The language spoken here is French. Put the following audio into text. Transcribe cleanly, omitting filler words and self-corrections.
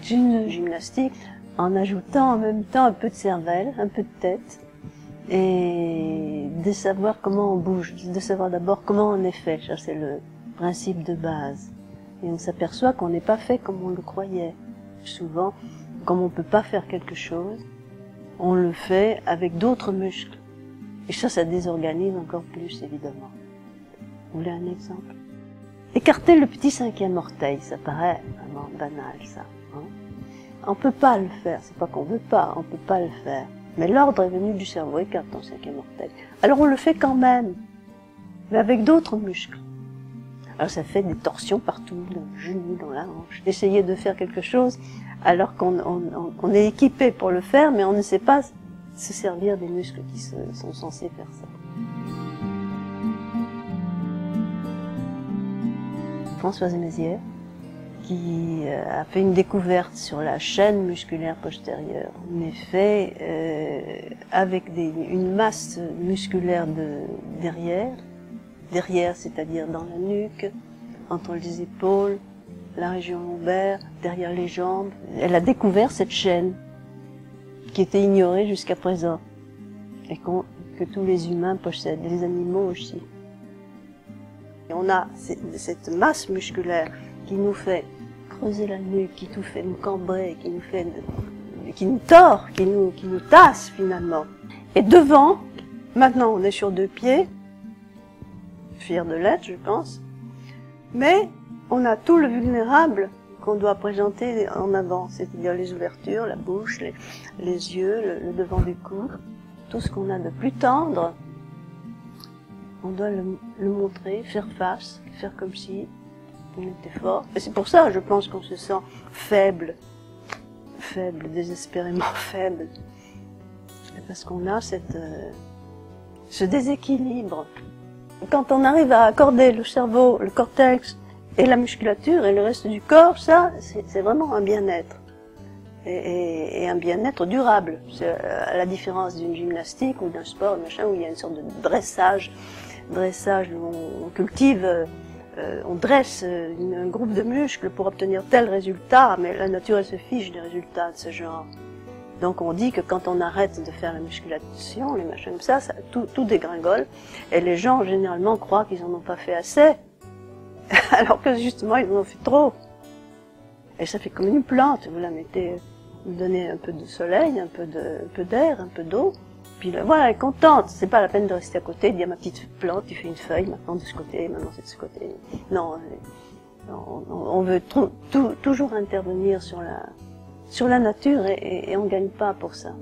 C'est une gymnastique en ajoutant en même temps un peu de cervelle, un peu de tête, et de savoir comment on bouge, de savoir d'abord comment on est fait. Ça, c'est le principe de base. Et on s'aperçoit qu'on n'est pas fait comme on le croyait. Souvent, comme on ne peut pas faire quelque chose, on le fait avec d'autres muscles. Et ça désorganise encore plus, évidemment. Vous voulez un exemple? Écarter le petit 5e orteil, ça paraît vraiment banal, ça. Hein? On peut pas le faire, c'est pas qu'on veut pas, on peut pas le faire. Mais l'ordre est venu du cerveau, écarte ton 5e orteil. Alors on le fait quand même, mais avec d'autres muscles. Alors ça fait des torsions partout, dans le genou, dans la hanche. Essayer de faire quelque chose alors qu'on est équipé pour le faire, mais on ne sait pas se servir des muscles qui sont censés faire ça. Françoise Mézières, qui a fait une découverte sur la chaîne musculaire postérieure, mais fait avec une masse musculaire derrière, c'est-à-dire dans la nuque, entre les épaules, la région lombaire, derrière les jambes. Elle a découvert cette chaîne qui était ignorée jusqu'à présent et que tous les humains possèdent, les animaux aussi. Et on a cette masse musculaire qui nous fait creuser la nuque, qui nous fait nous cambrer, qui nous tord, qui nous tasse finalement. Et devant, maintenant on est sur 2 pieds, fier de l'être je pense, mais on a tout le vulnérable qu'on doit présenter en avant, c'est-à-dire les ouvertures, la bouche, les yeux, le devant du cou, tout ce qu'on a de plus tendre. On doit le montrer, faire face, faire comme si on était fort. Et c'est pour ça, je pense, qu'on se sent faible, désespérément faible. Parce qu'on a ce déséquilibre. Quand on arrive à accorder le cerveau, le cortex et la musculature et le reste du corps, ça, c'est vraiment un bien-être. Et un bien-être durable. C'est à la différence d'une gymnastique ou d'un sport, machin, où il y a une sorte de dressage où on cultive, on dresse un groupe de muscles pour obtenir tel résultat, mais la nature elle se fiche des résultats de ce genre. Donc on dit que quand on arrête de faire la musculation, les machins comme ça, tout dégringole, et les gens généralement croient qu'ils en ont pas fait assez, alors que justement ils en ont fait trop. Et ça fait comme une plante, vous la mettez, vous donnez un peu de soleil, un peu d'air, un peu d'eau, puis là, voilà, elle est contente, c'est pas la peine de rester à côté, de dire ma petite plante, tu fais une feuille, maintenant de ce côté, maintenant c'est de ce côté. Non, on veut toujours intervenir sur la nature et on gagne pas pour ça.